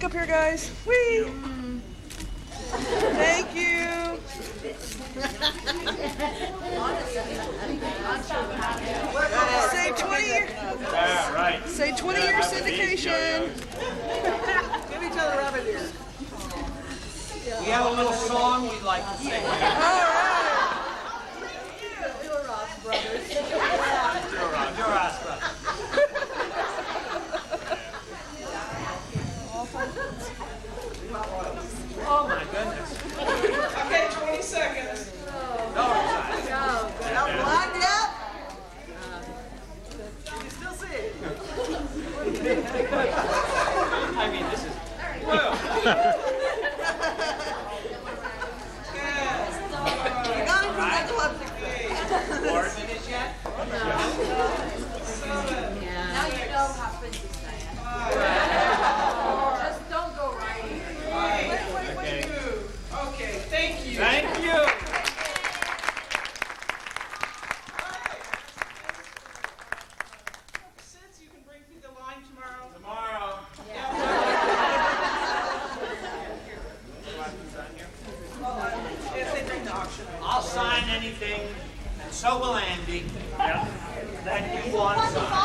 up here, guys. Whee! Thank you. Say 20 years. Yeah, right. Say 20-year syndication. Give each other rub it here. We have a little song we'd like to sing. All right. You're Ross brothers. You're us, brother. Oh my goodness. Okay, 20 seconds. No, it's not. Not blind yet? You can still see it. I mean, this is. You gotta do that club. 4 minutes yet? Now you know how Princess Diana. Just don't go right. Okay, thank you. Thank you. Since you can bring me the line tomorrow. Tomorrow. If they bring the auction. I'll sign anything, and so will Andy. Yeah. That you want signed.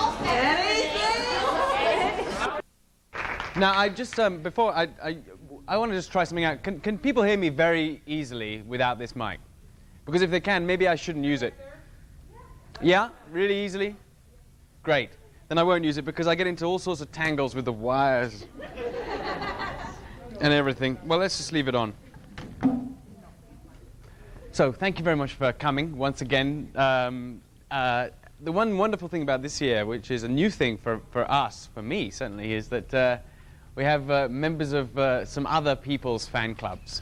Now, I just before I want to just try something out. Can people hear me very easily without this mic? Because if they can, maybe I shouldn't use it. Yeah, really easily. Great. Then I won't use it because I get into all sorts of tangles with the wires and everything. Well, let's just leave it on. So, thank you very much for coming once again. The one wonderful thing about this year, which is a new thing for us, for me certainly, is that we have members of some other people's fan clubs.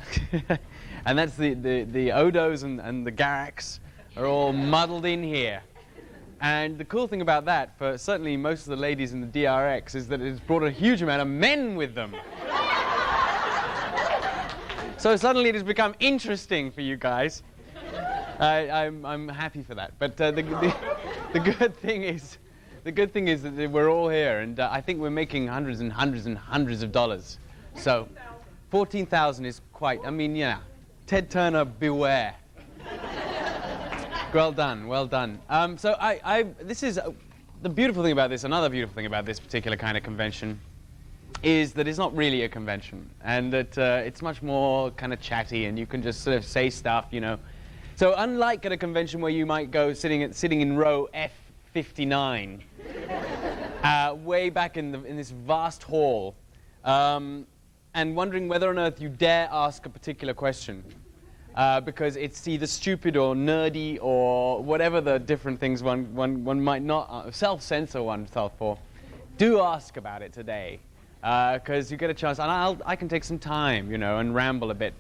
And that's the Odos and the Garracks are all muddled in here. And the cool thing about that, for certainly most of the ladies in the DRX, is that it's brought a huge amount of men with them. So suddenly it has become interesting for you guys. I'm happy for that. But the good thing is that we're all here, and I think we're making hundreds and hundreds and hundreds of dollars. So 14,000 is quite. I mean, yeah. Ted Turner, beware. Well done, well done. So this is the beautiful thing about this. Another beautiful thing about this particular kind of convention is that it's not really a convention, and that it's much more kind of chatty, and you can just sort of say stuff, you know. So unlike at a convention where you might go sitting in row F59, way back in this vast hall, and wondering whether on earth you dare ask a particular question, because it's either stupid or nerdy or whatever the different things one might not self-censor oneself for. Do ask about it today, because you get a chance, and I can take some time, you know, and ramble a bit.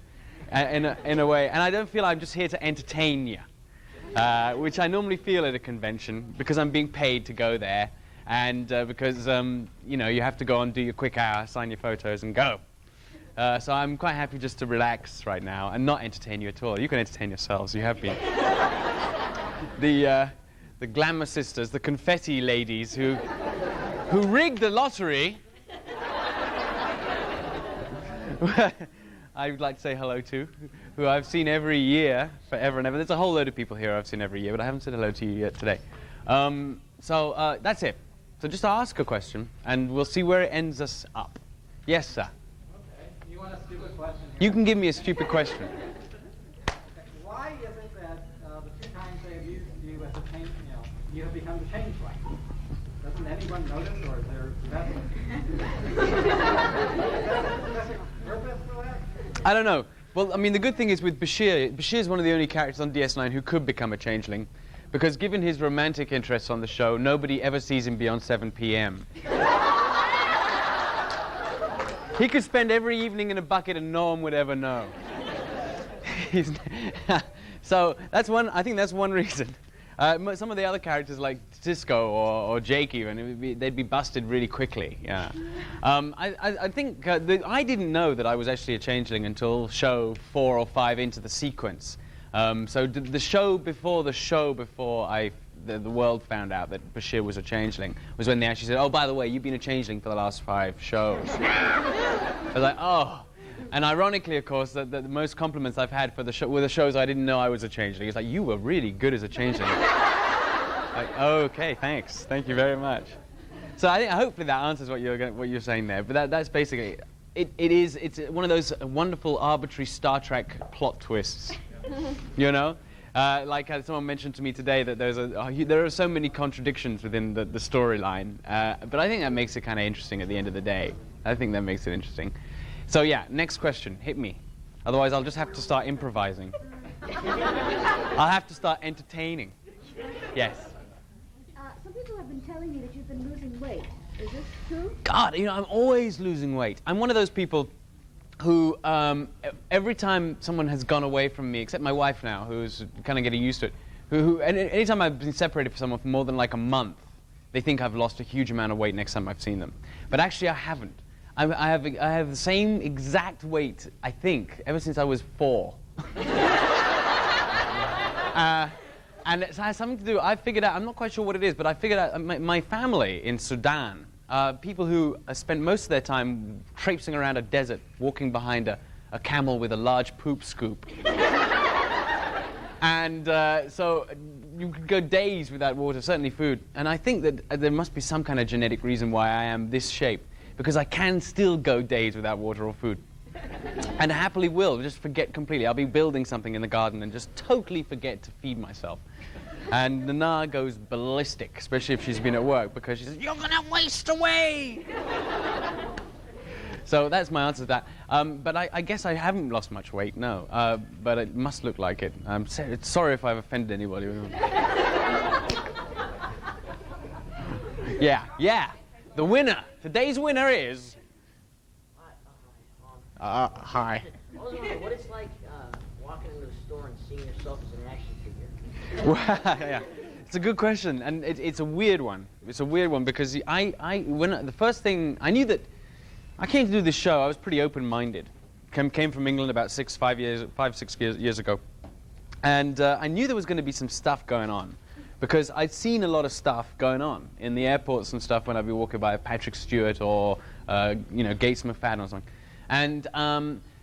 In a way, and I don't feel I'm just here to entertain you, which I normally feel at a convention because I'm being paid to go there, and because you know, you have to go and do your quick hour, sign your photos, and go. So I'm quite happy just to relax right now and not entertain you at all. You can entertain yourselves. You have been. The glamour sisters, the confetti ladies who rigged the lottery. I would like to say hello to, who I've seen every year, forever and ever. There's a whole load of people here I've seen every year, but I haven't said hello to you yet today. So that's it. So just ask a question, and we'll see where it ends us up. Yes, sir? Okay. You want a stupid question here? You can give me a stupid question. Why is it that the 2 times they have used you as a change, you have become the changeling? Doesn't anyone notice, or is there purpose for that? I don't know. Well, I mean, the good thing is with Bashir is one of the only characters on DS9 who could become a changeling, because given his romantic interests on the show, nobody ever sees him beyond 7 p.m. He could spend every evening in a bucket and no one would ever know. So that's one. I think that's one reason. Some of the other characters like Cisco or Jake even, they'd be busted really quickly. Yeah. I think I didn't know that I was actually a changeling until show 4 or 5 into the sequence. So the show before the world found out that Bashir was a changeling was when they actually said, "Oh, by the way, you've been a changeling for the last 5 shows." I was like, oh. And ironically, of course, the most compliments I've had for the show were the shows I didn't know I was a changeling. It's like, you were really good as a changeling. Like, okay, thanks. Thank you very much. So I think hopefully that answers what you're saying there. But that's basically it's one of those wonderful arbitrary Star Trek plot twists. You know, like someone mentioned to me today that there are so many contradictions within the storyline. But I think that makes it kind of interesting at the end of the day. I think that makes it interesting. So yeah, next question, hit me. Otherwise, I'll just have to start improvising. I'll have to start entertaining. Yes. Some people have been telling me that you've been losing weight. Is this true? God, I'm always losing weight. I'm one of those people who, every time someone has gone away from me, except my wife now, who's kind of getting used to it, and anytime I've been separated from someone for more than like a month, they think I've lost a huge amount of weight next time I've seen them. But actually, I haven't. I have the same exact weight, I think, ever since I was 4. And it has something to do, I figured out, I'm not quite sure what it is, but I figured out my family in Sudan, people who spent most of their time traipsing around a desert, walking behind a camel with a large poop scoop. And so you could go days without water, certainly food. And I think that there must be some kind of genetic reason why I am this shape, because I can still go days without water or food. And happily will, just forget completely. I'll be building something in the garden and just totally forget to feed myself. And Nana goes ballistic, especially if she's been at work, because she says, "You're going to waste away!" So that's my answer to that. But I guess I haven't lost much weight, no. But it must look like it. I'm sorry if I've offended anybody. Yeah. The winner. Today's winner is... Hi. I was wondering what it's like walking into the store and seeing yourself as an action figure. Well, yeah. It's a good question, and it's a weird one. It's a weird one because the first thing I knew that I came to do this show, I was pretty open-minded. Came from England about 6 years ago, and I knew there was going to be some stuff going on because I'd seen a lot of stuff going on in the airports and stuff when I'd be walking by Patrick Stewart or Gates McFadden or something. And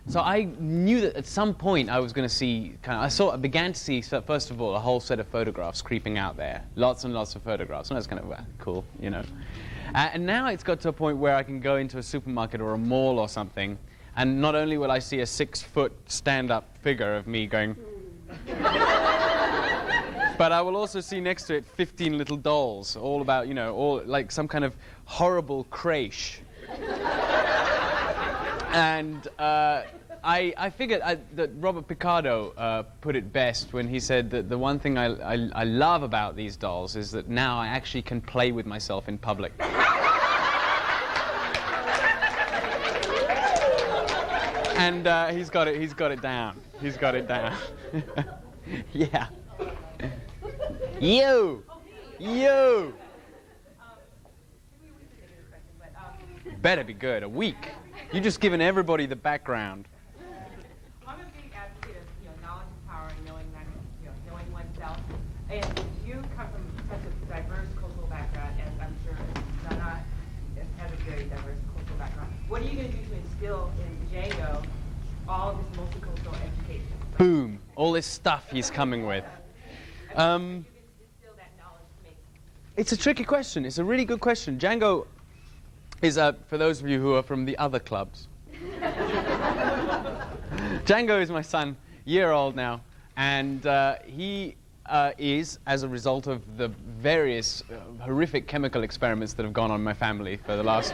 so I knew that at some point I was going to see, I began to see, first of all, a whole set of photographs creeping out there. Lots and lots of photographs. And that's kind of cool, you know. And now it's got to a point where I can go into a supermarket or a mall or something, and not only will I see a 6-foot stand-up figure of me going, but I will also see next to it 15 little dolls, all about, all like some kind of horrible creche. And I figured that Robert Picardo put it best when he said that the one thing I love about these dolls is that now I actually can play with myself in public. And he's got it down. He's got it down. Yeah. You. Better be good. A week. You've just given everybody the background. I'm a big advocate of knowledge and power and knowing oneself. And you come from such a diverse cultural background, and I'm sure Donna has a very diverse cultural background. What are you going to do to instill in Django all of this multicultural education? Boom! All this stuff he's coming with. It's a tricky question. It's a really good question. Django is, for those of you who are from the other clubs, Django is my son, year-old now, and he is, as a result of the various horrific chemical experiments that have gone on in my family for the last...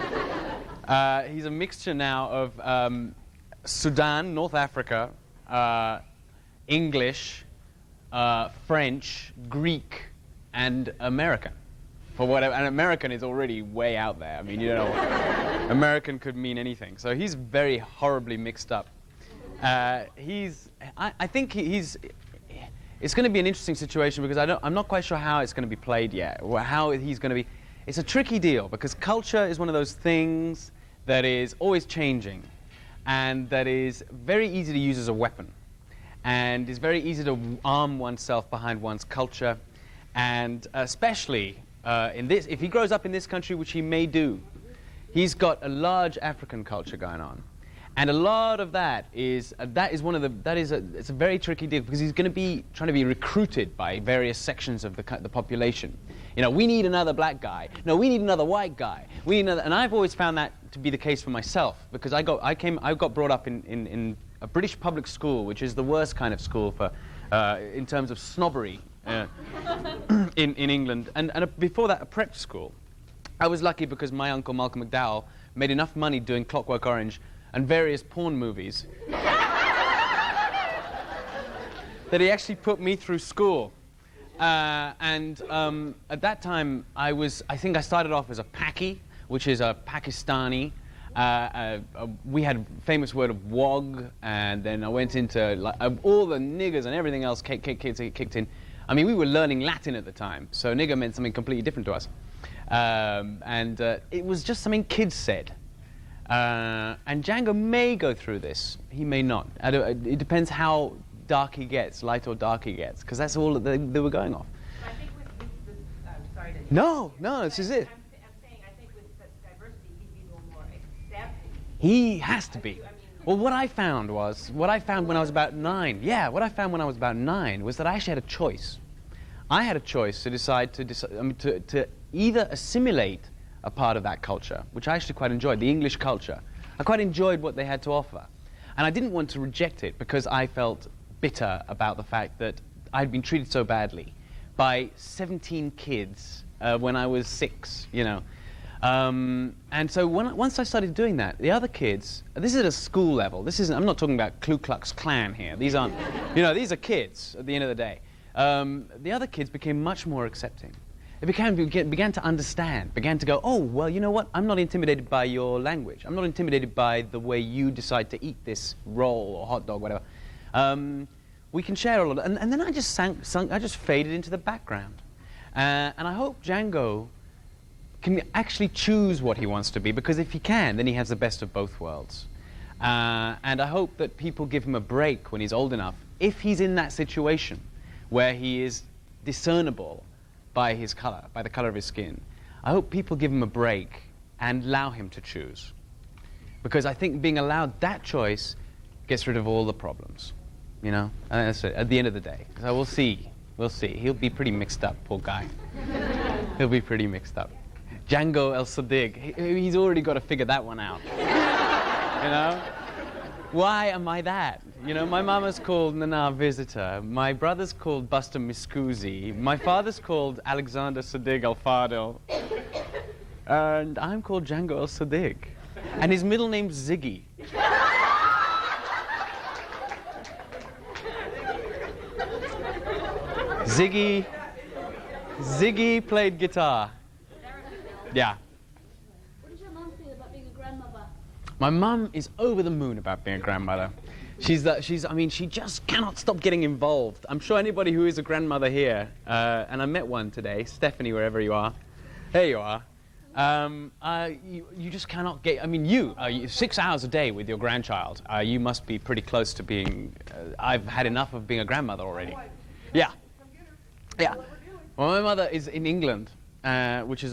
he's a mixture now of Sudan, North Africa, English, French, Greek, and American. For whatever, and American is already way out there. I mean, you don't know, American could mean anything. So he's very horribly mixed up. I think it's going to be an interesting situation because I'm not quite sure how it's going to be played yet, or how he's going to be. It's a tricky deal because culture is one of those things that is always changing, and that is very easy to use as a weapon, and is very easy to arm oneself behind one's culture, and especially. If he grows up in this country, which he may do, he's got a large African culture going on. And a lot of that is it's a very tricky deal because he's going to be trying to be recruited by various sections of the population. You know, we need another black guy. No, we need another white guy. We need another, and I've always found that to be the case for myself because I got brought up in a British public school, which is the worst kind of school for in terms of snobbery in England, and before that a prep school. I was lucky because my uncle Malcolm McDowell made enough money doing Clockwork Orange and various porn movies that he actually put me through school. At that time, I think I started off as a Paki, which is a Pakistani. We had a famous word of wog, and then I went into all the niggers and everything else kicked in. I mean, we were learning Latin at the time, so nigger meant something completely different to us. It was just something kids said. And Django may go through this. He may not. It depends how dark he gets, light or dark he gets, because that's all that they were going off. I think with sorry to No, this is it. I'm saying I think with such diversity he'd be a little more accepting. He has to be. Well, what I found when I was about 9. Yeah, what I found when I was about 9 was that I actually had a choice. I had a choice to decide to either assimilate a part of that culture, which I actually quite enjoyed, the English culture. I quite enjoyed what they had to offer. And I didn't want to reject it because I felt bitter about the fact that I'd been treated so badly by 17 kids when I was 6, you know. And so once I started doing that, the other kids, this is at a school level. I'm not talking about Ku Klux Klan here. These aren't, these are kids at the end of the day. The other kids became much more accepting. They began to understand, began to go, oh, well, you know what? I'm not intimidated by your language. I'm not intimidated by the way you decide to eat this roll or hot dog, whatever. We can share all of it. And then I just I just faded into the background. And I hope Django can actually choose what he wants to be, because if he can, then he has the best of both worlds. And I hope that people give him a break when he's old enough, if he's in that situation where he is discernible by his color, by the color of his skin. I hope people give him a break and allow him to choose. Because I think being allowed that choice gets rid of all the problems, you know? And that's it, at the end of the day. So we'll see. He'll be pretty mixed up, poor guy. He'll be pretty mixed up. Django El Siddig, he's already got to figure that one out. You know? Why am I that? You know, my mama's called Nana Visitor. My brother's called Buster Miscusi. My father's called Alexander Siddig Alfado. And I'm called Django El Siddig. And his middle name's Ziggy. Ziggy played guitar. Yeah. What does your mom feel about being a grandmother? My mum is over the moon about being a grandmother. She just cannot stop getting involved. I'm sure anybody who is a grandmother here, and I met one today, Stephanie, wherever you are. There you are. You just cannot get, 6 hours a day with your grandchild. You must be pretty close to being, I've had enough of being a grandmother already. Yeah. Yeah. Well, my mother is in England, which is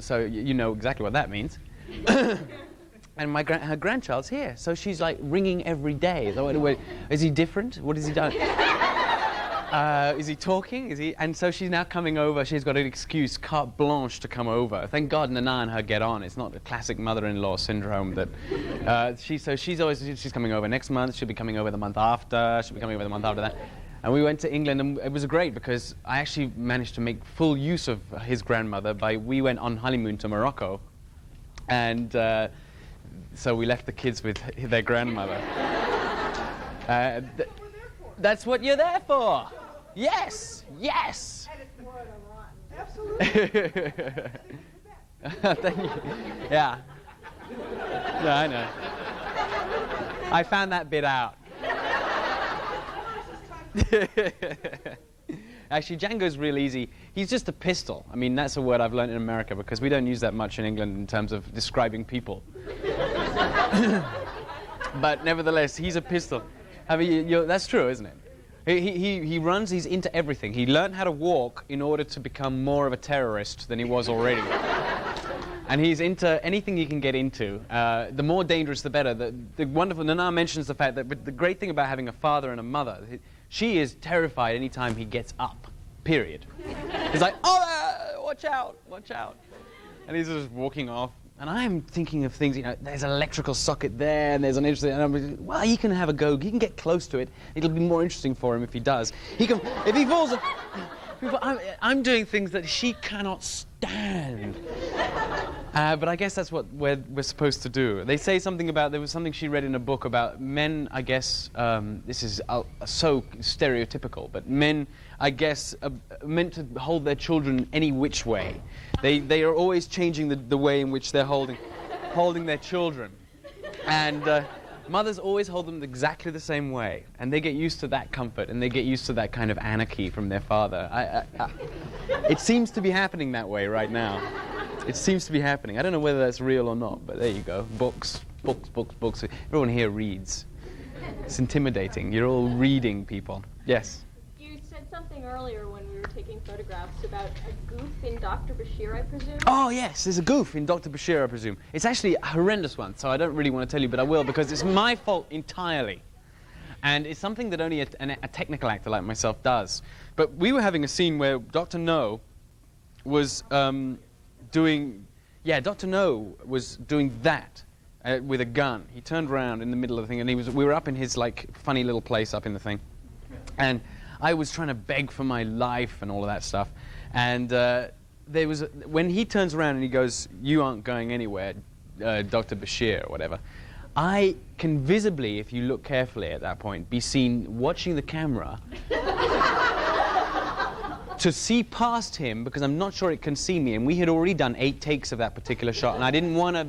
so you know exactly what that means. And her grandchild's here, so she's like ringing every day. So, is he different? What has he done? Is he talking? And so she's now coming over. She's got an excuse, carte blanche, to come over. Thank God Nana and her get on. It's not a classic mother-in-law syndrome that she's coming over next month. She'll be coming over the month after. She'll be coming over the month after that. And we went to England, and it was great because I actually managed to make full use of his grandmother. We went on honeymoon to Morocco, and so we left the kids with their grandmother. That's what you're there for. Yes. Absolutely. Thank you. Yeah. Yeah, I know. I found that bit out. Actually, Django's real easy. He's just a pistol. I mean, that's a word I've learned in America because we don't use that much in England in terms of describing people. But nevertheless, he's a pistol. That's true, isn't it? He runs, he's into everything. He learned how to walk in order to become more of a terrorist than he was already. And he's into anything he can get into. The more dangerous, the better. The wonderful, Nana mentions the fact that but the great thing about having a father and a mother, she is terrified anytime he gets up, period. He's like, oh, watch out, watch out. And he's just walking off. And I'm thinking of things, there's an electrical socket there, and there's an interesting, and I'm, well, he can have a go. He can get close to it. It'll be more interesting for him if he does. He can, if he falls, I'm doing things that she cannot stand. But I guess that's what we're supposed to do. They say something about, there was something she read in a book about men, I guess, this is so stereotypical, but men, I guess, are meant to hold their children any which way. They are always changing the way in which they're holding their children. And mothers always hold them exactly the same way. And they get used to that comfort, and they get used to that kind of anarchy from their father. It seems to be happening that way right now. It seems to be happening. I don't know whether that's real or not, but there you go. Books, books, books, books. Everyone here reads. It's intimidating. You're all reading people. Yes? You said something earlier when we were taking photographs about a goof in Dr. Bashir, I presume? Oh, yes, there's a goof in Dr. Bashir, I presume. It's actually a horrendous one, so I don't really want to tell you, but I will, because it's my fault entirely. And it's something that only a technical actor like myself does. But we were having a scene where Dr. No was Dr. No was doing that with a gun. He turned around in the middle of the thing, and we were up in his, funny little place up in the thing. And I was trying to beg for my life and all of that stuff. And when he turns around and he goes, "You aren't going anywhere, Dr. Bashir," or whatever, I can visibly, if you look carefully at that point, be seen watching the camera to see past him, because I'm not sure it can see me. And we had already done 8 takes of that particular shot, and I didn't want to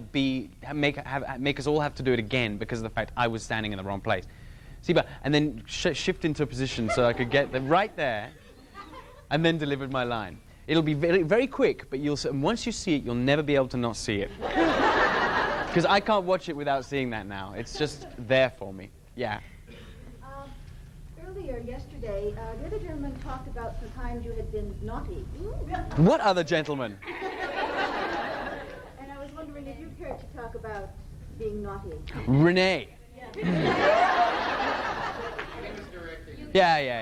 make us all have to do it again because of the fact I was standing in the wrong place. See, and then shift into a position so I could get right there, and then delivered my line. It'll be very, very quick, but once you see it, you'll never be able to not see it. Because I can't watch it without seeing that now. It's just there for me. Yeah. Earlier yesterday, the other gentleman talked about the times you had been naughty. What other gentleman? And I was wondering if you cared to talk about being naughty. Rene. Yeah.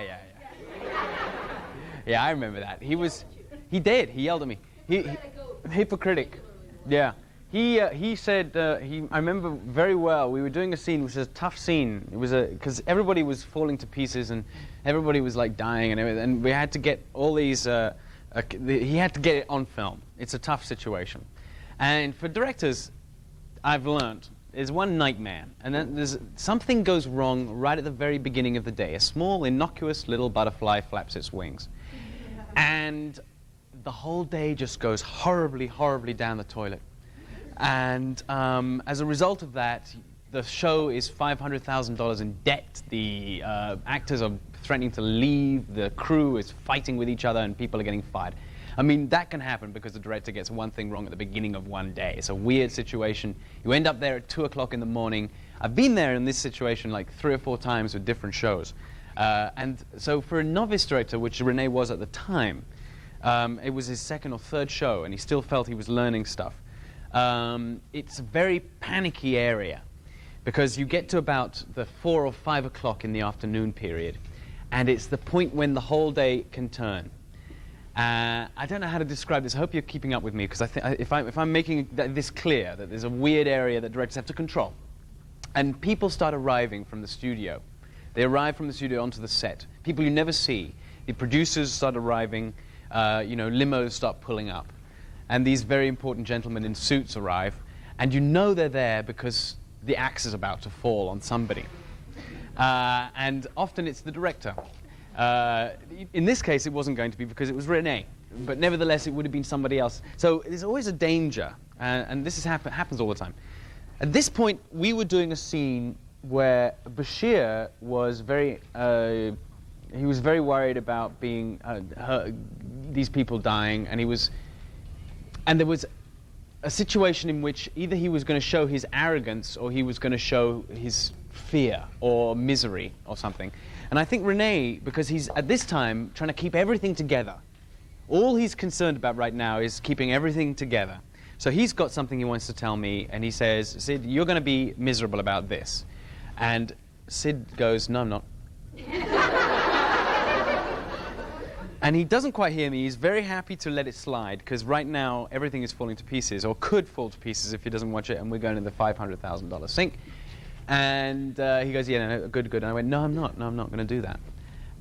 Yeah, I remember that. He did. He yelled at me. Hypocritic. Yeah. He said, I remember very well, we were doing a scene which was a tough scene. It was because everybody was falling to pieces and everybody was dying and everything, and we had to get all these, he had to get it on film. It's a tough situation. And for directors, I've learned, there's one nightmare, and then something goes wrong right at the very beginning of the day. A small, innocuous little butterfly flaps its wings. And the whole day just goes horribly, horribly down the toilet. And as a result of that, the show is $500,000 in debt. The actors are threatening to leave. The crew is fighting with each other, and people are getting fired. I mean, that can happen because the director gets one thing wrong at the beginning of one day. It's a weird situation. You end up there at 2 o'clock in the morning. I've been there in this situation 3 or 4 times with different shows. And so for a novice director, which Rene was at the time, it was his 2nd or 3rd show, and he still felt he was learning stuff. It's a very panicky area because you get to about the 4 or 5 o'clock in the afternoon period, and it's the point when the whole day can turn. I don't know how to describe this. I hope you're keeping up with me, because if I'm making this clear, that there's a weird area that directors have to control, and people start arriving from the studio. They arrive from the studio onto the set. People you never see. The producers start arriving. Limos start pulling up. And these very important gentlemen in suits arrive, and you know they're there because the axe is about to fall on somebody. And often it's the director. In this case, it wasn't going to be because it was Rene, but nevertheless, it would have been somebody else. So there's always a danger, and this happens all the time. At this point, we were doing a scene where Bashir was very worried about these people dying, and there was a situation in which either he was going to show his arrogance or he was going to show his fear or misery or something. And I think Rene, because he's at this time trying to keep everything together, all he's concerned about right now is keeping everything together. So he's got something he wants to tell me, and he says, Sid, you're going to be miserable about this. And Sid goes, no, I'm not. And he doesn't quite hear me. He's very happy to let it slide, because right now everything is falling to pieces, or could fall to pieces if he doesn't watch it, and we're going to the $500,000 sink. And he goes, yeah, no, good. And I went, no, I'm not going to do that.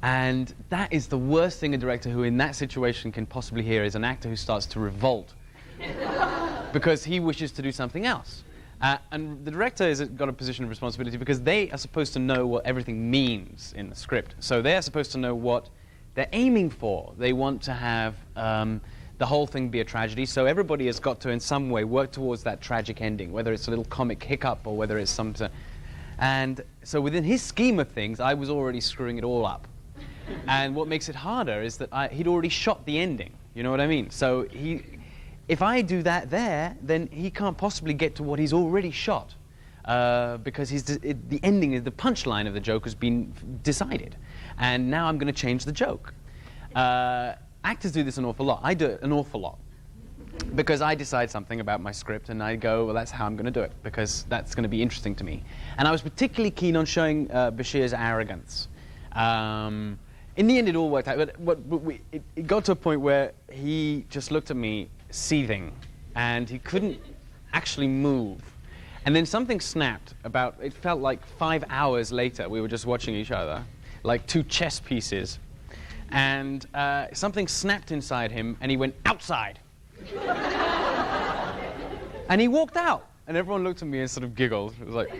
And that is the worst thing a director who in that situation can possibly hear, is an actor who starts to revolt because he wishes to do something else. And the director has got a position of responsibility because they are supposed to know what everything means in the script. So they are supposed to know what they're aiming for. They want to have the whole thing be a tragedy, so everybody has got to in some way work towards that tragic ending, whether it's a little comic hiccup or whether it's some... And so within his scheme of things, I was already screwing it all up. And what makes it harder is that he'd already shot the ending, you know what I mean? So if I do that there, then he can't possibly get to what he's already shot, because the ending, the punchline of the joke has been decided. And now I'm going to change the joke. Actors do this an awful lot. I do it an awful lot. Because I decide something about my script and I go, well, that's how I'm going to do it, because that's going to be interesting to me. And I was particularly keen on showing Bashir's arrogance. In the end, it all worked out, but it got to a point where he just looked at me seething, and he couldn't actually move. And then something snapped it felt like 5 hours later, we were just watching each other, like two chess pieces. And something snapped inside him, and he went, outside. And he walked out, and everyone looked at me and sort of giggled. It was like...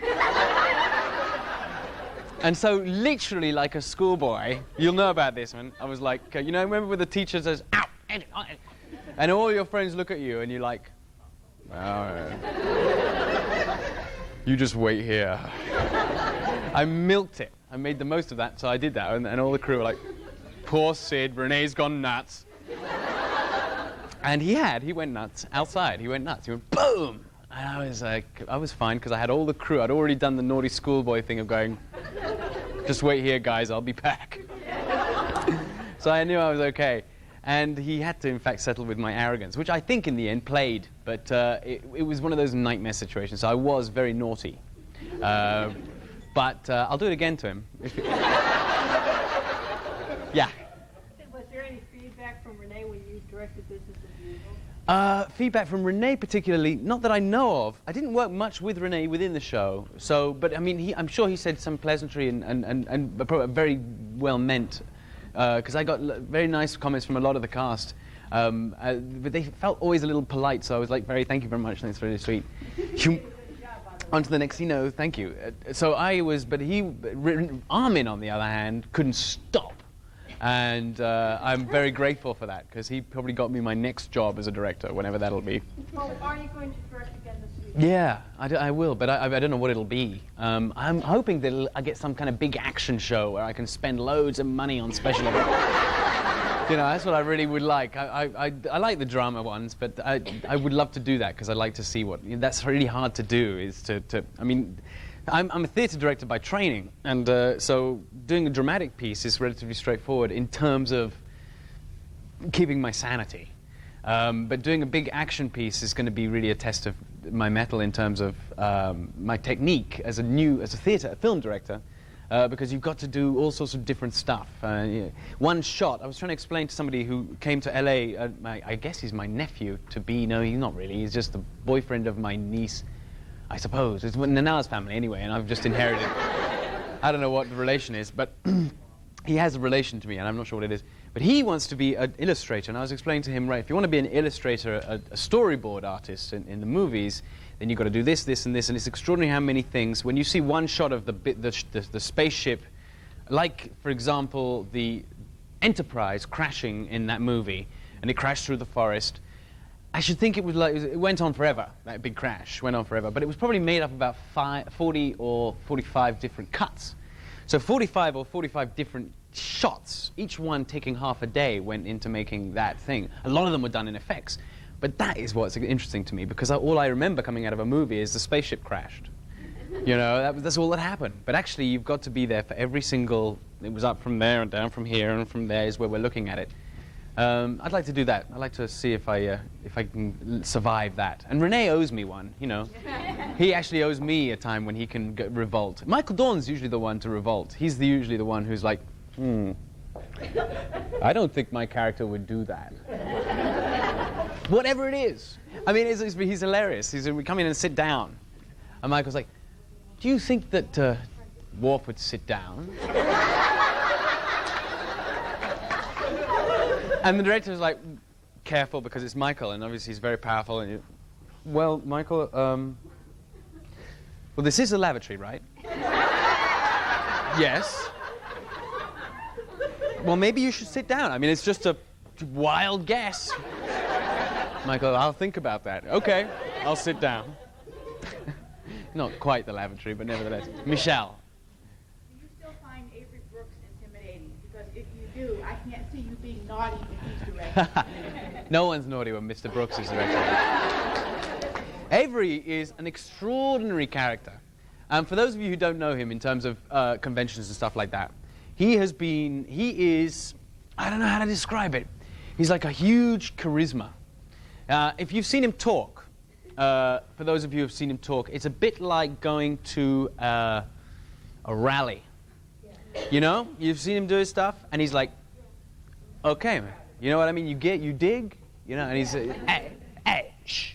And so, literally like a schoolboy, you'll know about this, man. I was like, you know, remember when the teacher says, out, and all your friends look at you, and you're like, oh, you just wait here. I milked it. I made the most of that, so I did that, and all the crew were like, poor Sid, Rene's gone nuts. And he went nuts. Outside, he went nuts. He went, boom! And I was like, I was fine, because I had all the crew. I'd already done the naughty schoolboy thing of going, just wait here, guys, I'll be back. So I knew I was okay. And he had to, in fact, settle with my arrogance, which I think in the end played. But it was one of those nightmare situations. So I was very naughty. But I'll do it again to him. Yeah. Was there any feedback from Rene when you directed Business as Usual? Feedback from Rene particularly, not that I know of. I didn't work much with Rene within the show, but I mean, I'm sure he said some pleasantry and very well meant, because I got very nice comments from a lot of the cast, but they felt always a little polite, so I was like, thank you very much, that's really sweet. On to the next, thank you. So I was, but Armin, on the other hand, couldn't stop. And I'm very grateful for that, because he probably got me my next job as a director, whenever that'll be. Well, are you going to direct again this week? Yeah, I will, but I don't know what it'll be. I'm hoping that I get some kind of big action show where I can spend loads of money on special effects. That's what I really would like. I like the drama ones, but I would love to do that, because I'd like to see that's really hard to do, is I mean, I'm a theatre director by training, and so doing a dramatic piece is relatively straightforward in terms of keeping my sanity. But doing a big action piece is going to be really a test of my mettle in terms of my technique as a film director, because you've got to do all sorts of different stuff. One shot, I was trying to explain to somebody who came to LA, I guess he's my nephew to be, no, he's not really, he's just the boyfriend of my niece, I suppose. It's Nana's family anyway, and I've just inherited. I don't know what the relation is, but he has a relation to me, and I'm not sure what it is. But he wants to be an illustrator, and I was explaining to him, right, if you want to be an illustrator, a storyboard artist in the movies, then you've got to do this, this, and this, and it's extraordinary how many things. When you see one shot of the spaceship, like, for example, the Enterprise crashing in that movie, and it crashed through the forest, I should think it went on forever. That big crash went on forever, but it was probably made up of about 40 or 45 different cuts. So 45 or 45 different shots, each one taking half a day, went into making that thing. A lot of them were done in effects, but that is what's interesting to me, because all I remember coming out of a movie is the spaceship crashed. That's all that happened. But actually, you've got to be there for every single. It was up from there and down from here and from there is where we're looking at it. I'd like to do that. I'd like to see if I can survive that. And Rene owes me one, you know. He actually owes me a time when he can revolt. Michael Dorn's usually the one to revolt. He's usually the one who's like, I don't think my character would do that. Whatever it is. I mean, he's hilarious. We come in and sit down. And Michael's like, do you think that Warp would sit down? And the director was like, careful, because it's Michael, and obviously he's very powerful. And well, Michael, well, this is a lavatory, right? Yes. Well, maybe you should sit down. I mean, it's just a wild guess. Michael, I'll think about that. Okay, I'll sit down. Not quite the lavatory, but nevertheless. Michelle. Do you still find Avery Brooks intimidating? Because if you do, I can't see you being naughty when he's directing. No one's naughty when Mr. Brooks is directing. Avery is an extraordinary character. For those of you who don't know him in terms of conventions and stuff like that, he is, I don't know how to describe it. He's like a huge charisma. If you've seen him talk, for those of you who've seen him talk, it's a bit like going to a rally. You know, you've seen him do his stuff, and he's like, okay, man, you know what I mean? You dig, you know, and he's, hey, shh,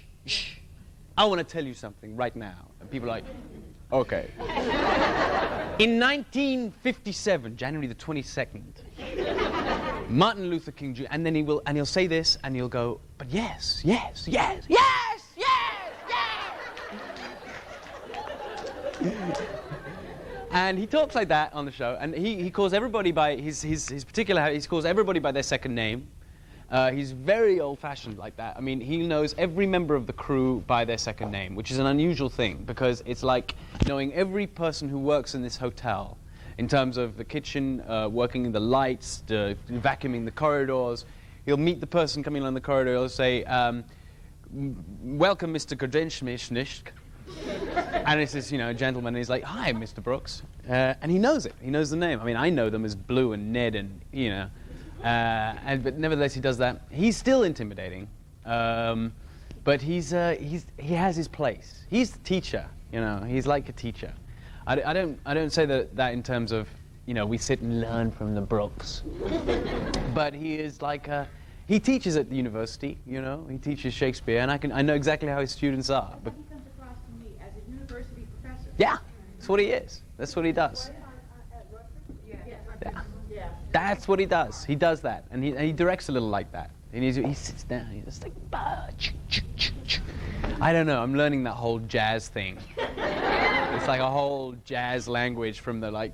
I want to tell you something right now. And people are like, okay. In 1957, January the 22nd, Martin Luther King Jr., and then he'll say this, and he'll go, but yes. And he talks like that on the show, and he calls everybody by his particular, he calls everybody by their second name. He's very old-fashioned like that. I mean, he knows every member of the crew by their second name, which is an unusual thing, because it's like knowing every person who works in this hotel, in terms of the kitchen, working in the lights, vacuuming the corridors. He'll meet the person coming along the corridor, he'll say, welcome, Mr. Grodzenschmischnisch. And it's this, gentleman, and he's like, hi, Mr. Brooks. And he knows it. He knows the name. I mean, I know them as Blue and Ned and, but nevertheless, he does that. He's still intimidating, but he has his place. He's the teacher, He's like a teacher. I don't say that in terms of, we sit and learn from the Brooks. But he is like he teaches at the university, He teaches Shakespeare, and I know exactly how his students are. But He comes across to me as a university professor. yeah, that's what he is. That's what he does. Yeah. That's what he does. He does that, and he directs a little like that. And he sits down. He's just like, I don't know. I'm learning that whole jazz thing. It's like a whole jazz language from the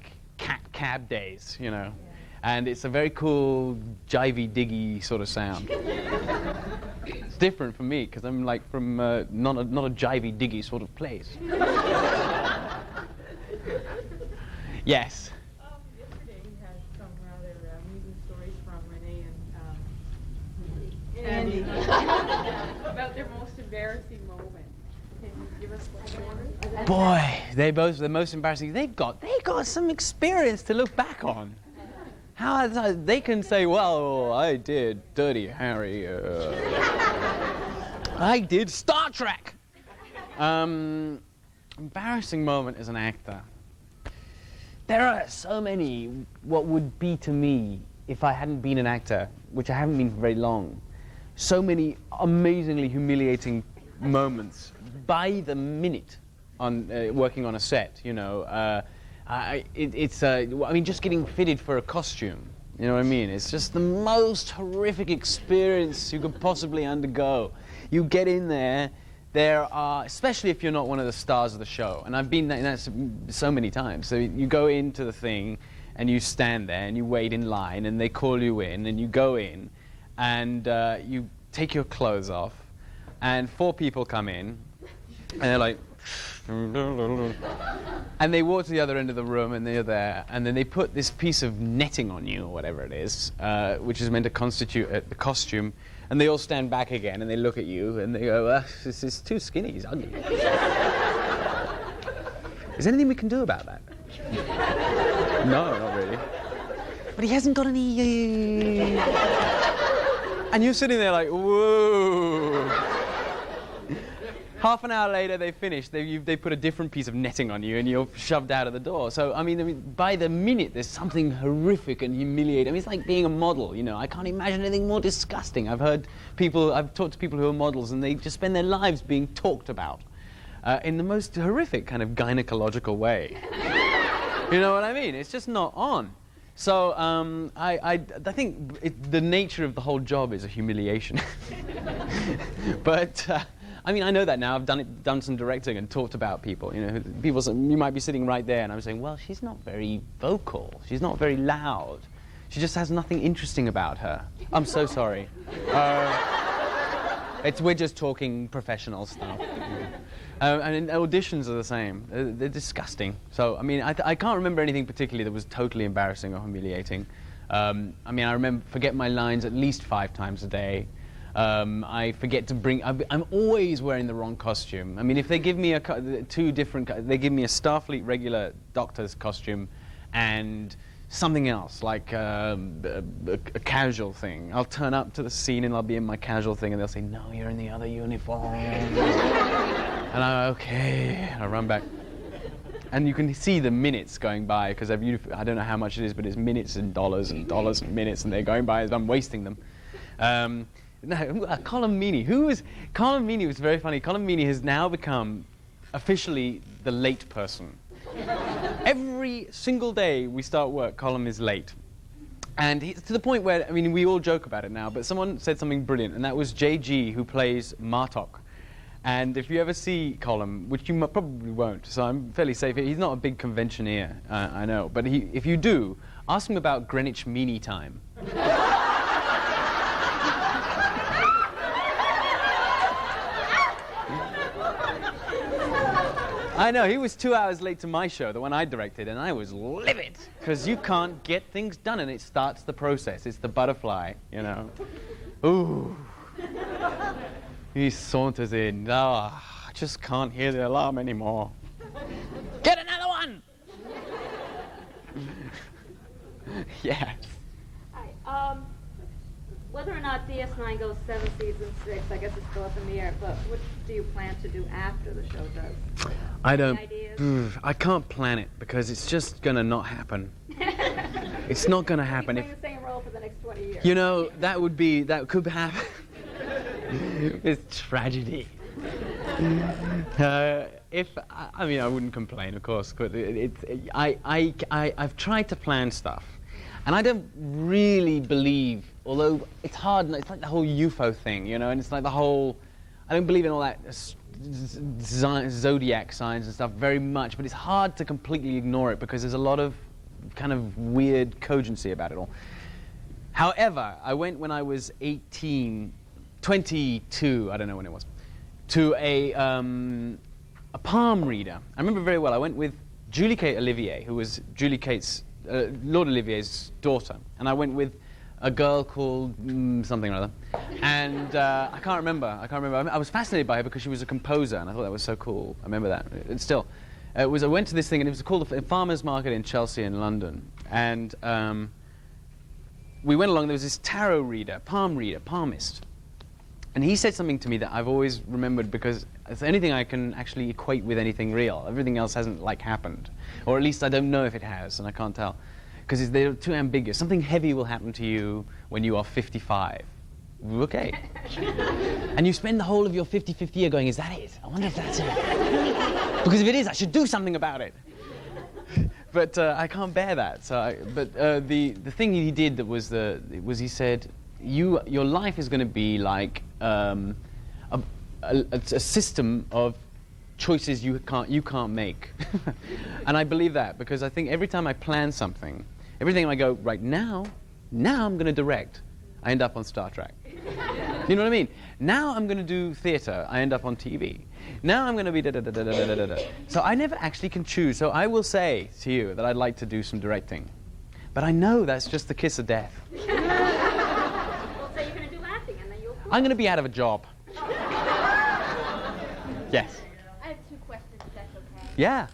cab days, And it's a very cool, jivey, diggy sort of sound. It's different from me because I'm like from not a jivey, diggy sort of place. Yes. Yesterday you had some rather amusing stories from Rene and Andy about their most embarrassing moment. Can you give us one? Boy, the most embarrassing. They got some experience to look back on. How they can say, well, I did Dirty Harry. I did Star Trek. Embarrassing moment as an actor. There are so many, what would be to me, if I hadn't been an actor, which I haven't been for very long, so many amazingly humiliating moments by the minute on working on a set, I mean, just getting fitted for a costume, you know what I mean? It's just the most horrific experience you could possibly undergo. You get in there are, especially if you're not one of the stars of the show, and I've been in that so many times. So you go into the thing, and you stand there, and you wait in line, and they call you in, and you go in, and you take your clothes off, and 4 people come in, and they're like, and they walk to the other end of the room, and they're there, and then they put this piece of netting on you, or whatever it is, which is meant to constitute the costume, and they all stand back again, and they look at you, and they go, this is too skinny, he's ugly. Is there anything we can do about that? No, not really. But he hasn't got any... And you're sitting there like, whoa. Half an hour later, they finish. They put a different piece of netting on you, and you're shoved out of the door. So, I mean, by the minute, there's something horrific and humiliating. I mean, it's like being a model, you know. I can't imagine anything more disgusting. I've talked to people who are models, and they just spend their lives being talked about in the most horrific kind of gynecological way. You know what I mean? It's just not on. So I think the nature of the whole job is a humiliation. But I mean, I know that now. I've done some directing and talked about people. You know, you might be sitting right there, and I'm saying, well, she's not very vocal. She's not very loud. She just has nothing interesting about her. I'm so sorry. We're just talking professional stuff. And auditions are the same. They're disgusting. So, I mean, I can't remember anything particularly that was totally embarrassing or humiliating. I mean, I forget my lines at least 5 times a day. I forget to bring. I'm always wearing the wrong costume. I mean, if they give me they give me a Starfleet regular doctor's costume, and something else like a casual thing. I'll turn up to the scene and I'll be in my casual thing, and they'll say, "No, you're in the other uniform." And I'm okay. I run back, and you can see the minutes going by because I don't know how much it is, but it's minutes and dollars and dollars and minutes, and they're going by as I'm wasting them. Colin Meaney. Colin Meaney was very funny. Colin Meaney has now become officially the late person. Every single day we start work, Colin is late. And to the point where, I mean, we all joke about it now, but someone said something brilliant, and that was JG, who plays Martok. And if you ever see Colin, which you probably won't, so I'm fairly safe, he's not a big conventioneer, I know, but if you do, ask him about Greenwich Meanie Time. I know, he was 2 hours late to my show, the one I directed, and I was livid, because you can't get things done, and it starts the process. It's the butterfly, you know. Ooh. He saunters in. Oh, I just can't hear the alarm anymore. Get another one! Yes. Hi. Whether or not DS9 goes 7 seasons, 6, I guess it's still up in the air, but what do you plan to do after the show does? I don't. Any ideas? I can't plan it because it's just gonna not happen. It's not gonna happen. You're playing the same role for the next 20 years. You know, that could happen. It's tragedy. I mean, I wouldn't complain, of course. But I've tried to plan stuff, and I don't really believe. Although it's hard, it's like the whole UFO thing, you know, and it's like the whole. I don't believe in all that zodiac signs and stuff very much, but it's hard to completely ignore it because there's a lot of kind of weird cogency about it all. However, I went when I was 22, I don't know when it was, to a palm reader. I remember very well. I went with Julie Kate Olivier, who was Lord Olivier's daughter, and I went with a girl called something or other, and I can't remember. I was fascinated by her because she was a composer, and I thought that was so cool. I remember that. It's still, I went to this thing, and it was called the Farmers Market in Chelsea in London, and we went along. There was this tarot reader, palmist, and he said something to me that I've always remembered because it's anything I can actually equate with anything real. Everything else hasn't happened, or at least I don't know if it has, and I can't tell. Because they're too ambiguous. Something heavy will happen to you when you are 55. Okay. And you spend the whole of your 55th year going, is that it? I wonder if that's it. Because if it is, I should do something about it. But I can't bear that. So the thing he did that was he said, your life is going to be like a system of choices you can't make. And I believe that because I think every time I plan something, everything I go, right now I'm going to direct, I end up on Star Trek. You know what I mean? Now I'm going to do theater, I end up on TV. Now I'm going to be da-da-da-da-da-da-da-da. So I never actually can choose. So I will say to you that I'd like to do some directing. But I know that's just the kiss of death. Well, say you're going to do acting, and then you'll quit. I'm going to be out of a job. Yes. I have 2 questions, if that's okay. Yeah.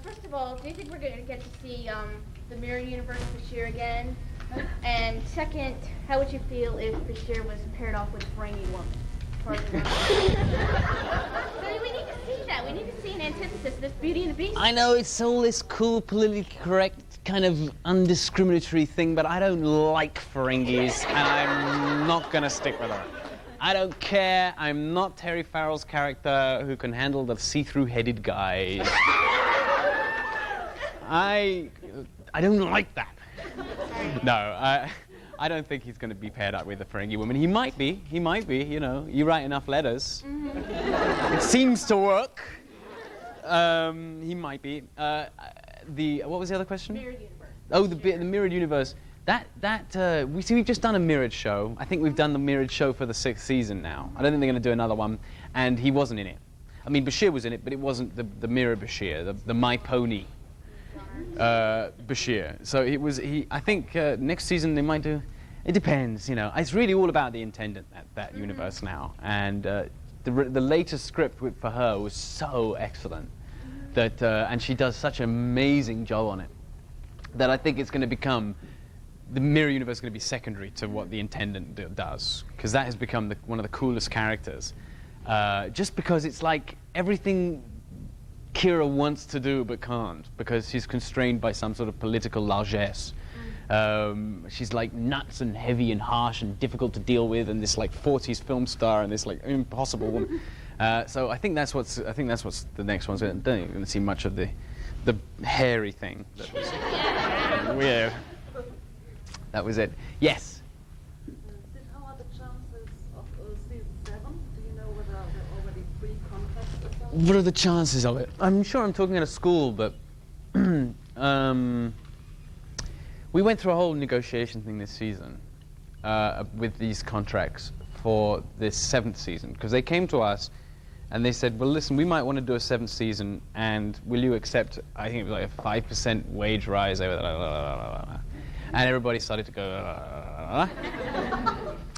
First of all, do you think we're going to get to see the Mirror Universe this year again? And second, how would you feel if Bashir was paired off with a Ferengi woman? So we need to see that. We need to see an antithesis of this Beauty and the Beast. I know it's all this cool, politically correct, kind of undiscriminatory thing, but I don't like Ferengis, and I'm not gonna stick with her. I don't care. I'm not Terry Farrell's character who can handle the see-through headed guys. I don't like that. No, I don't think he's going to be paired up with a Ferengi woman. He might be, you know. You write enough letters. It seems to work. He might be. What was the other question? Mirrored universe. Oh, the mirrored universe. We've just done a mirrored show. I think we've done the mirrored show for the 6th season now. I don't think they're going to do another one. And he wasn't in it. I mean, Bashir was in it, but it wasn't the mirror Bashir, the My Pony Bashir. So I think next season they might do. It depends, you know. It's really all about the intendant that universe now. And the latest script for her was so excellent that, and she does such an amazing job on it, that I think it's going to become. The mirror universe is going to be secondary to what the intendant does, because that has become one of the coolest characters. Just because it's like everything Kira wants to do but can't, because she's constrained by some sort of political largesse. She's like nuts and heavy and harsh and difficult to deal with, and this like 40s film star and this like impossible woman. So I think that's what's the next one. So I don't think you're going to see much of the hairy thing. That was weird. That was it. Yes. How are the chances of season 7? Do you know whether there are already pre-contracts or something? What are the chances of it? I'm sure I'm talking at a school, but we went through a whole negotiation thing this season with these contracts for this 7th season, because they came to us and they said, well, listen, we might want to do a 7th season, and will you accept, I think it was like a 5% wage rise over that. And everybody started to go,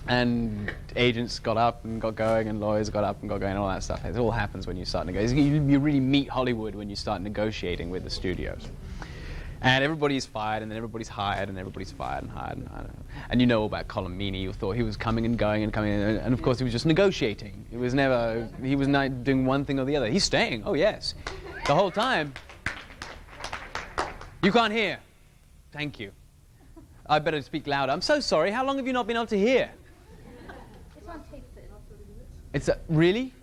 and agents got up and got going, and lawyers got up and got going, and all that stuff. It all happens when you start negotiating. You really meet Hollywood when you start negotiating with the studios. And everybody's fired, and then everybody's hired, and everybody's fired and hired and hired. And you know all about Colin Meaney. You thought he was coming and going and coming, and of course he was just negotiating. He was not doing one thing or the other. He's staying, oh yes, the whole time. You can't hear. Thank you. I better speak louder. I'm so sorry. How long have you not been able to hear? It's on tape. It's really?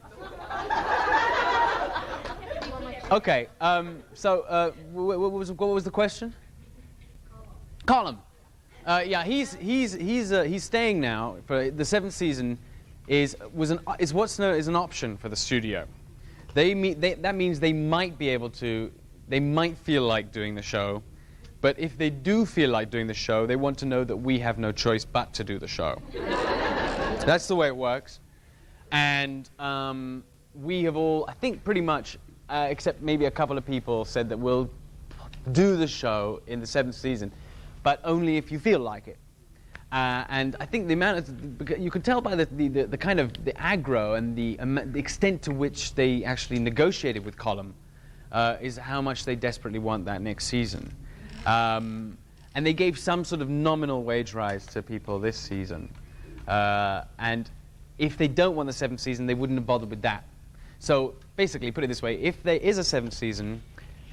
Okay. So what was the question? Column. Yeah, he's staying now for the 7th season. Is what's known as an option for the studio. That means they might be able to. They might feel like doing the show. But if they do feel like doing the show, they want to know that we have no choice but to do the show. That's the way it works. And we have all, I think pretty much, except maybe a couple of people, said that we'll do the show in the 7th season, but only if you feel like it. And I think the amount of, you can tell by the kind of the aggro and the extent to which they actually negotiated with Column is how much they desperately want that next season. And they gave some sort of nominal wage rise to people this season. And if they don't want the 7th season, they wouldn't have bothered with that. So basically, put it this way, if there is a 7th season,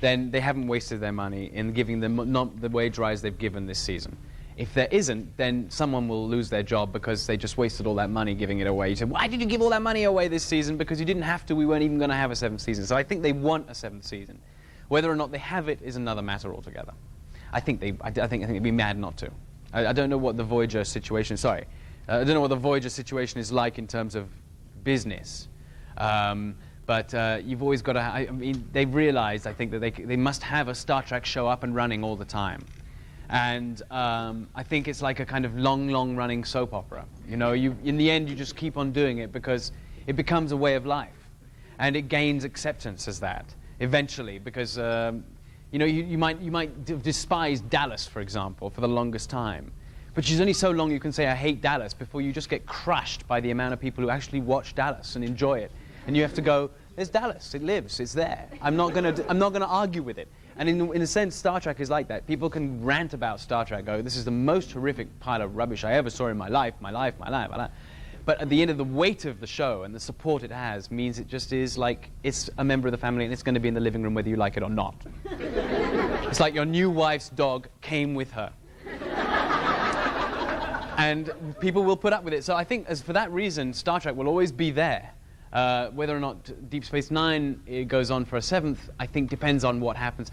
then they haven't wasted their money in giving them not the wage rise they've given this season. If there isn't, then someone will lose their job because they just wasted all that money giving it away. You say, why did you give all that money away this season? Because you didn't have to. We weren't even going to have a 7th season. So I think they want a 7th season. Whether or not they have it is another matter altogether. I think they'd be mad not to. I don't know what the Voyager situation. I don't know what the Voyager situation is like in terms of business. But you've always got to. I mean, they've realized. I think that they must have a Star Trek show up and running all the time. And I think it's like a kind of long running soap opera. You know, in the end you just keep on doing it because it becomes a way of life, and it gains acceptance as that eventually. Because you know, you might despise Dallas, for example, for the longest time, but it's only so long you can say I hate Dallas before you just get crushed by the amount of people who actually watch Dallas and enjoy it, and you have to go, there's Dallas, it lives, it's there. I'm not gonna argue with it. And in a sense, Star Trek is like that. People can rant about Star Trek, go, this is the most horrific pile of rubbish I ever saw in my life. But at the end of the weight of the show and the support it has means it just is like it's a member of the family and it's going to be in the living room whether you like it or not. It's like your new wife's dog came with her. And people will put up with it. So I think for that reason, Star Trek will always be there. Whether or not Deep Space Nine goes on for a 7th, I think depends on what happens.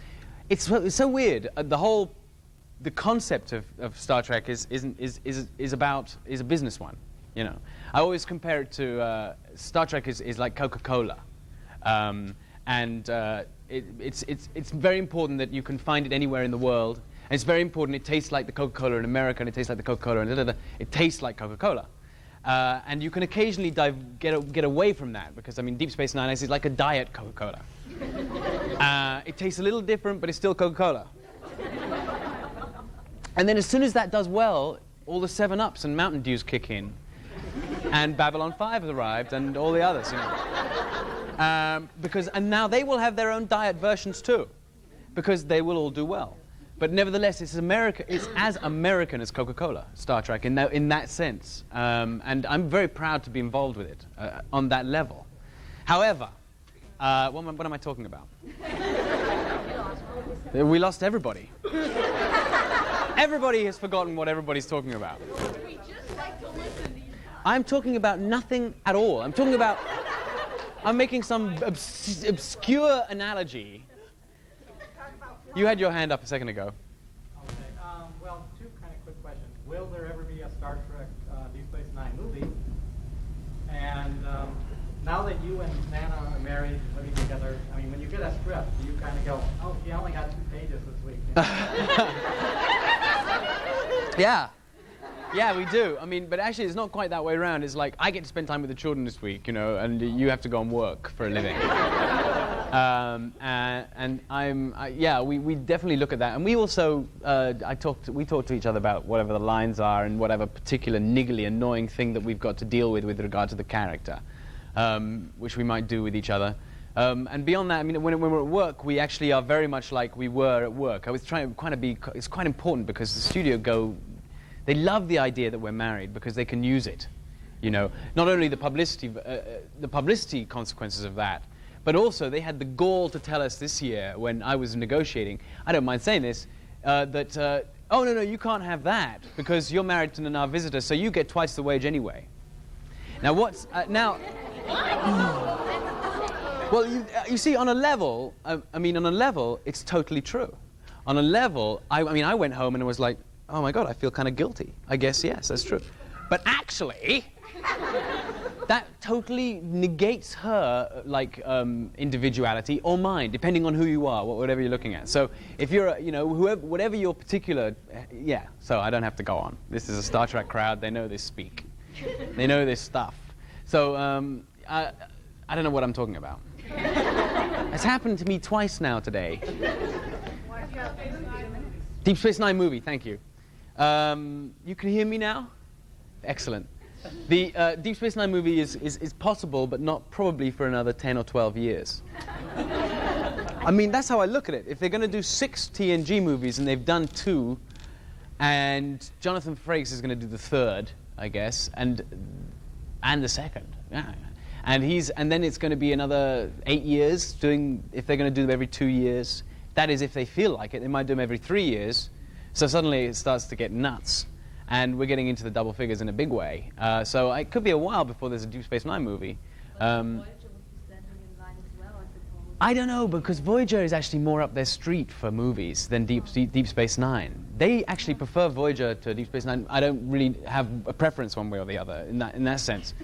It's so weird. The concept of Star Trek is a business one. You know, I always compare it to Star Trek is like Coca-Cola, and it's very important that you can find it anywhere in the world. And it's very important it tastes like the Coca-Cola in America, and it tastes like the Coca-Cola and it tastes like Coca-Cola. And you can occasionally get away from that because, I mean, Deep Space Nine is like a diet Coca-Cola. It tastes a little different, but it's still Coca-Cola. And then as soon as that does well, all the 7-Ups and Mountain Dews kick in. And Babylon 5 has arrived and all the others, you know. And now they will have their own diet versions too, because they will all do well. But nevertheless, it's as American as Coca-Cola, Star Trek, in that sense. And I'm very proud to be involved with it on that level. However, what am I talking about? We lost everybody. Everybody has forgotten what everybody's talking about. We just like to listen to you. I'm talking about nothing at all. I'm making some obscure analogy. You had your hand up a second ago. Okay. Well, two kind of quick questions. Will there ever be a Star Trek Deep Space Nine movie? And now that you and Nana are married, living together, I mean, when you get a script, do you kind of go, oh, she only got 2 pages this week? Yeah, we do. I mean, but actually, it's not quite that way around. It's like I get to spend time with the children this week, you know, and you have to go and work for a living. We definitely look at that, and we also we talk to each other about whatever the lines are and whatever particular niggly, annoying thing that we've got to deal with regard to the character, which we might do with each other. And beyond that, I mean, when we're at work, we actually are very much like we were at work. I was trying to be. It's quite important because the studio they love the idea that we're married because they can use it. You know, not only the publicity consequences of that, but also they had the gall to tell us this year when I was negotiating, I don't mind saying this, that, oh, no, you can't have that because you're married to our visitor, so you get twice the wage anyway. Now, well, you see, on a level, it's totally true. On a level, I went home and was like, oh my God, I feel kind of guilty. I guess, yes, that's true. But actually, that totally negates her, individuality or mine, depending on who you are, whatever you're looking at. So if you're, whatever your particular, so I don't have to go on. This is a Star Trek crowd. They know this speak. They know this stuff. So I don't know what I'm talking about. It's happened to me twice now today. Deep Space Nine movie, thank you. You can hear me now? Excellent. The Deep Space Nine movie is possible, but not probably for another 10 or 12 years. I mean, that's how I look at it. If they're going to do 6 TNG movies, and they've done 2, and Jonathan Frakes is going to do the 3rd, I guess, and the 2nd. Yeah. And then it's going to be another 8 years, if they're going to do them every 2 years. That is, if they feel like it. They might do them every 3 years. So suddenly it starts to get nuts. And we're getting into the double figures in a big way. So it could be a while before there's a Deep Space Nine movie. I don't know, because Voyager is actually more up their street for movies than Deep Space Nine. They actually prefer Voyager to Deep Space Nine. I don't really have a preference one way or the other in that sense.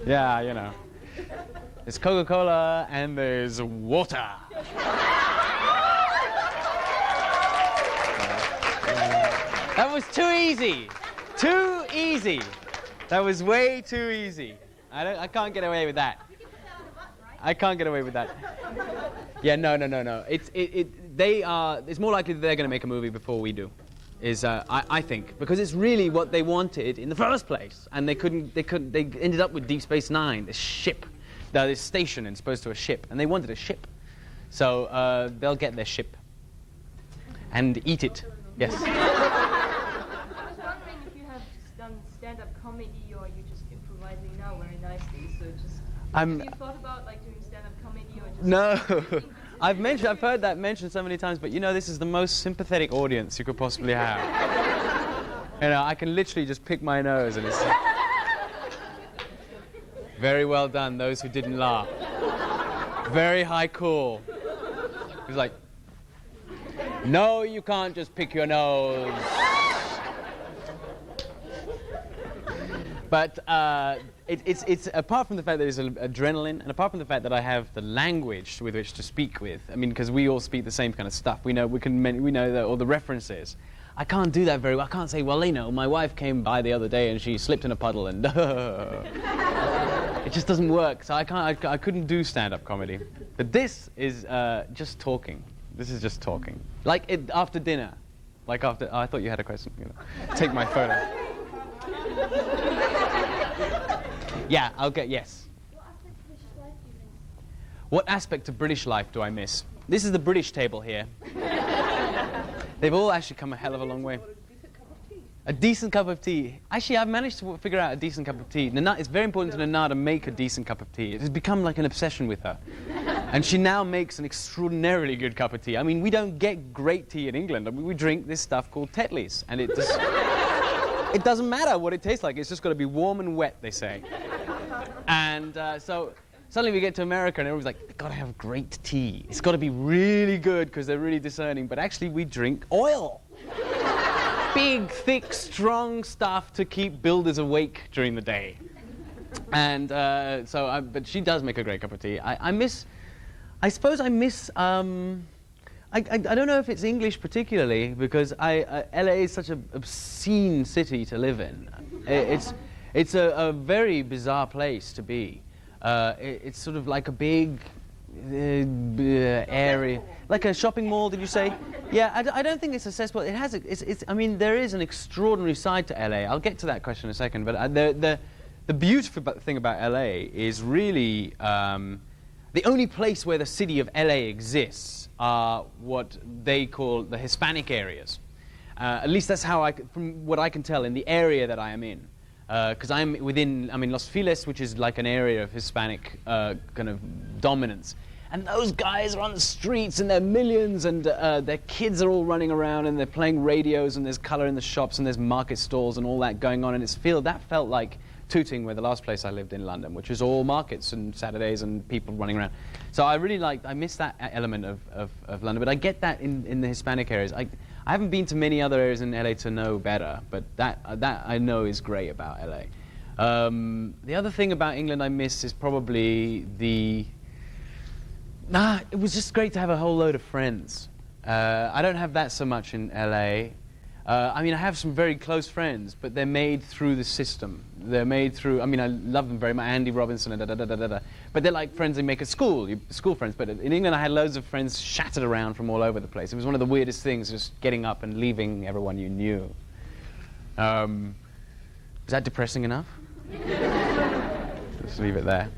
Yeah, you know. There's Coca-Cola and there's water. That was too easy. Too easy. That was way too easy. I can't get away with that. I can't get away with that. Yeah, no. It's more likely that they're going to make a movie before we do. I think, because it's really what they wanted in the first place, and they ended up with Deep Space Nine, this ship this station and supposed to a ship, and they wanted a ship. So they'll get their ship and eat it. Yes. I was wondering if you have done stand-up comedy or you just improvising now very nicely. So just have you thought about like doing stand-up comedy or just No. I've heard that mentioned so many times, but you know, this is the most sympathetic audience you could possibly have. You know, I can literally just pick my nose and it's very well done, those who didn't laugh. Very high cool. He's like, no, you can't just pick your nose. But it's apart from the fact that there's adrenaline, and apart from the fact that I have the language with which to speak with. I mean, because we all speak the same kind of stuff. We know all the references. I can't do that very well. I can't say, well, you know, my wife came by the other day and she slipped in a puddle and it just doesn't work. So I couldn't do stand-up comedy. But this is just talking. This is just talking. Like after dinner. Like after. Oh, I thought you had a question. You know, take my photo. Yeah, I'll get yes. What aspect of British life do I miss? This is the British table here. They've all actually come a hell of a long way. A decent cup of tea. Actually, I've managed to figure out a decent cup of tea. Nana, it's very important to Nana to make a decent cup of tea. It has become like an obsession with her. And she now makes an extraordinarily good cup of tea. I mean, we don't get great tea in England. I mean, we drink this stuff called Tetley's. And it doesn't matter what it tastes like. It's just got to be warm and wet, they say. And so suddenly we get to America and everyone's like, they've got to have great tea. It's got to be really good because they're really discerning. But actually, we drink oil. Big, thick, strong stuff to keep builders awake during the day. And but she does make a great cup of tea. I suppose I miss, I don't know if it's English particularly, because LA is such an obscene city to live in. It's a very bizarre place to be. It's sort of like a big area, like a shopping mall. Did you say? Yeah, I don't think it's accessible. It has. I mean, there is an extraordinary side to LA. I'll get to that question in a second. But the beautiful thing about LA is really the only place where the city of LA exists are what they call the Hispanic areas. At least that's how from what I can tell in the area that I am in. Because I'm in Los Feliz, which is like an area of Hispanic kind of dominance. And those guys are on the streets, and they're millions, and their kids are all running around, and they're playing radios, and there's color in the shops, and there's market stalls, and all that going on. And that felt like Tooting, where the last place I lived in London, which was all markets and Saturdays and people running around. So I miss that element of London. But I get that in the Hispanic areas. I haven't been to many other areas in LA to know better, but that I know is great about LA. The other thing about England I miss is probably it was just great to have a whole load of friends. I don't have that so much in LA. I mean, I have some very close friends, but they're made through the system. They're made through, I mean, I love them very much, Andy Robinson and da-da-da-da-da. But they're like friends they make at school friends. But in England, I had loads of friends shattered around from all over the place. It was one of the weirdest things, just getting up and leaving everyone you knew. Is that depressing enough? Just leave it there.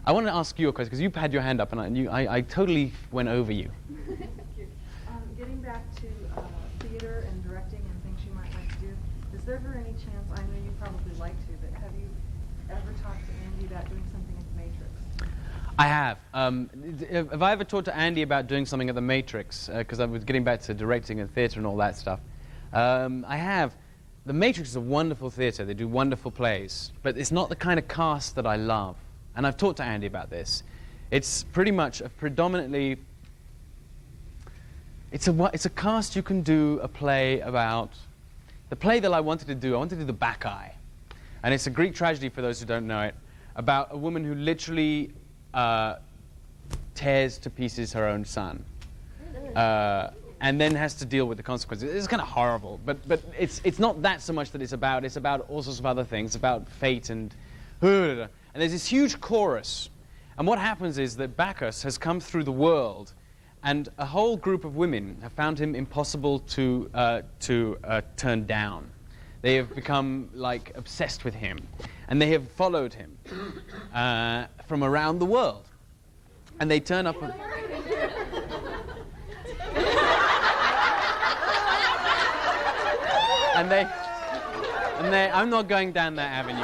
I want to ask you a question, because you had your hand up, and I totally went over you. Thank you. Getting back to theater and directing and things you might like to do, is there ever any chance, I know you probably like to, but have you ever talked to Andy about doing something at the Matrix? I have. Have I ever talked to Andy about doing something at the Matrix? Because I was getting back to directing and theatre and all that stuff. I have. The Matrix is a wonderful theatre. They do wonderful plays. But it's not the kind of cast that I love. And I've talked to Andy about this. It's pretty much a predominantly... It's a cast you can do a play about. The play that I wanted to do The Bacchae. And it's a Greek tragedy, for those who don't know it, about a woman who literally tears to pieces her own son. And then has to deal with the consequences. It's kind of horrible, but it's not that so much that it's about all sorts of other things. It's about fate and there's this huge chorus. And what happens is that Bacchus has come through the world, and a whole group of women have found him impossible to turn down. They have become like obsessed with him. and they have followed him from around the world. And they turn up. I'm not going down that avenue.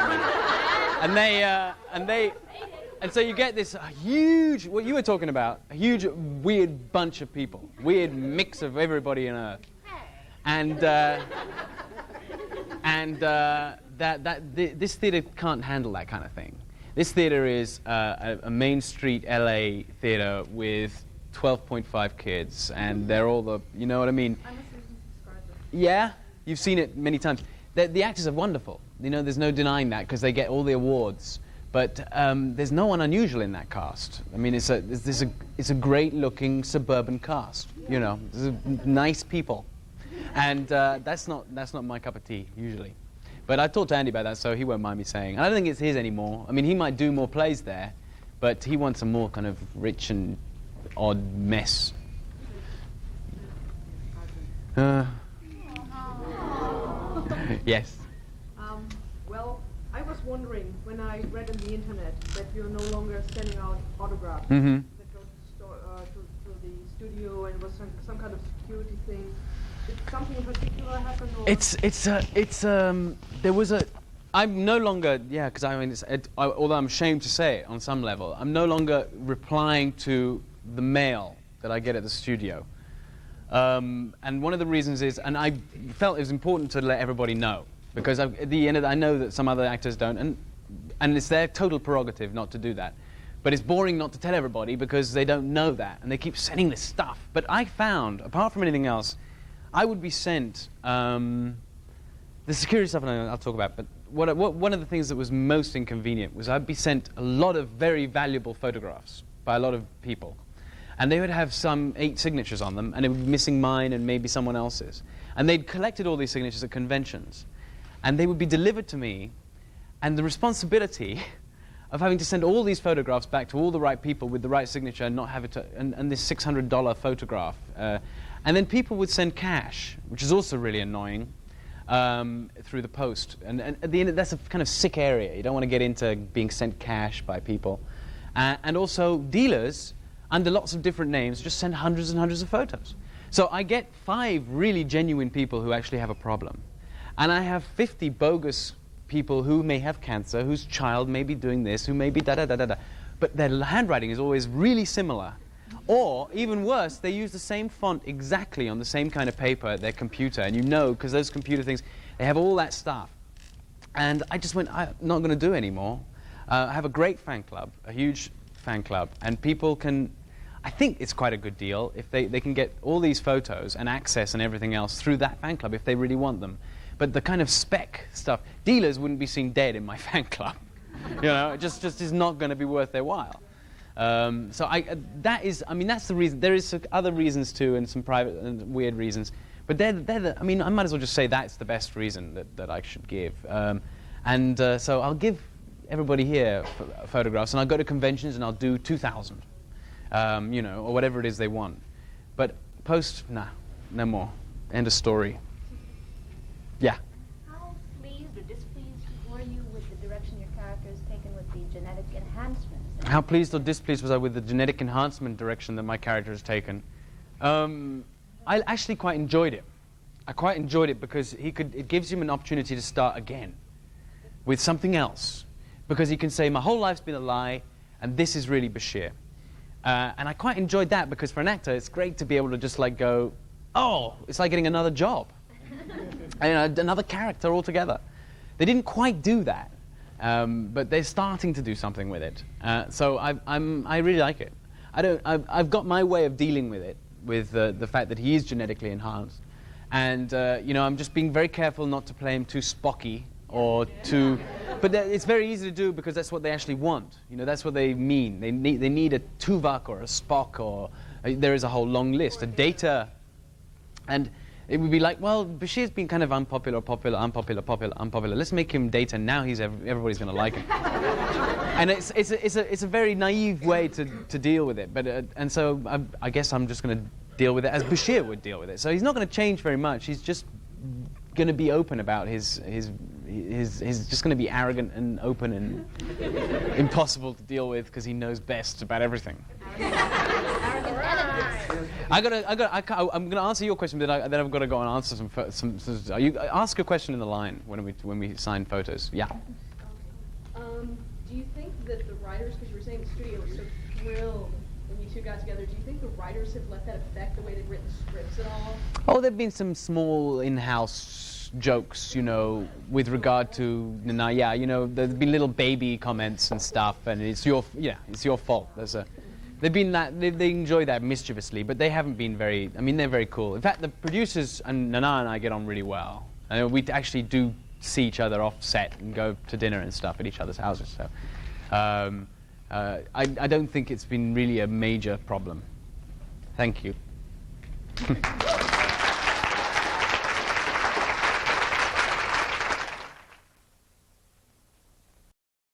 And so you get this huge, what you were talking about, a huge weird bunch of people, weird mix of everybody on Earth, this theater can't handle that kind of thing. This theater is a Main Street LA theater with 12.5 kids, and they're all the, you know what I mean? I'm a season subscriber. Yeah, you've seen it many times. The actors are wonderful. You know, there's no denying that because they get all the awards. But there's no one unusual in that cast. I mean, it's a great-looking suburban cast. You know, nice people, and that's not my cup of tea usually. But I talked to Andy about that, so he won't mind me saying. And I don't think it's his anymore. I mean, he might do more plays there, but he wants a more kind of rich and odd mess. Yes. Well, I was wondering when I read on the internet that you're no longer sending out autographs Mm-hmm. that go to the studio, and it was some kind of security thing. Did something in particular happen? Or? There was a. I'm no longer, yeah, because I mean, although I'm ashamed to say it on some level, I'm no longer replying to the mail that I get at the studio. And one of the reasons is, and I felt it was important to let everybody know, because at the end of I know that some other actors don't, and it's their total prerogative not to do that. But it's boring not to tell everybody because they don't know that, and they keep sending this stuff. But I found, apart from anything else, I would be sent the security stuff, and I'll talk about. But one of the things that was most inconvenient was I'd be sent a lot of very valuable photographs by a lot of people. And they would have some 8 signatures on them, and it would be missing mine and maybe someone else's. And they'd collected all these signatures at conventions. And they would be delivered to me, and the responsibility of having to send all these photographs back to all the right people with the right signature and not have it and this $600 photograph. And then people would send cash, which is also really annoying, through the post. And at the end, that's a kind of sick area. You don't want to get into being sent cash by people. And also dealers, under lots of different names, just send hundreds and hundreds of photos. So I get 5 really genuine people who actually have a problem. And I have 50 bogus people who may have cancer, whose child may be doing this, who may be da-da-da-da-da. But their handwriting is always really similar. Or, even worse, they use the same font exactly on the same kind of paper at their computer. And you know, because those computer things, they have all that stuff. And I just went, I'm not going to do anymore. I have a great fan club, a huge fan club, and people can, I think it's quite a good deal if they can get all these photos and access and everything else through that fan club if they really want them. But the kind of spec stuff, dealers wouldn't be seen dead in my fan club. You know, it just is not going to be worth their while. So that's the reason. There is other reasons too, and some private and weird reasons. But I might as well just say that's the best reason that I should give. So I'll give everybody here photographs, and I'll go to conventions and I'll do 2,000, or whatever it is they want. But post, nah, no more. End of story. Yeah. How pleased or displeased were you with the direction your character has taken with the genetic enhancements? How pleased or displeased was I with the genetic enhancement direction that my character has taken? I actually quite enjoyed it. I quite enjoyed it because it gives him an opportunity to start again with something else. Because he can say, my whole life's been a lie, and this is really Bashir. And I quite enjoyed that because for an actor, it's great to be able to just like go, oh, it's like getting another job. And, another character altogether. They didn't quite do that, but they're starting to do something with it. So I really like it. I've got my way of dealing with it, with the fact that he is genetically enhanced. And, I'm just being very careful not to play him too Spocky or too... But it's very easy to do because that's what they actually want. That's what they mean. They need a Tuvok or a Spock or... there is a whole long list, a Data. And it would be like, well, Bashir's been kind of unpopular. Let's make him Data. Now everybody's going to like him. And it's a very naive way to deal with it. But and so I guess I'm just going to deal with it as Bashir would deal with it. So he's not going to change very much. He's just going to be open about his he's just going to be arrogant and open and impossible to deal with because he knows best about everything. I'm gonna answer your question, but then I've got to go and answer some. You ask a question in the line when we sign photos. Yeah. Do you think that the writers, because you were saying the studio was so thrilled when you two got together, do you think the writers have let that affect the way they've written scripts at all? Oh, there've been some small in-house jokes, with regard to Nana. Yeah, there's been little baby comments and stuff, and it's your fault. They've been they enjoy that mischievously, but they haven't been very. I mean, they're very cool. In fact, the producers and Nana and I get on really well. And we actually do see each other off set and go to dinner and stuff at each other's houses. So, I don't think it's been really a major problem. Thank you.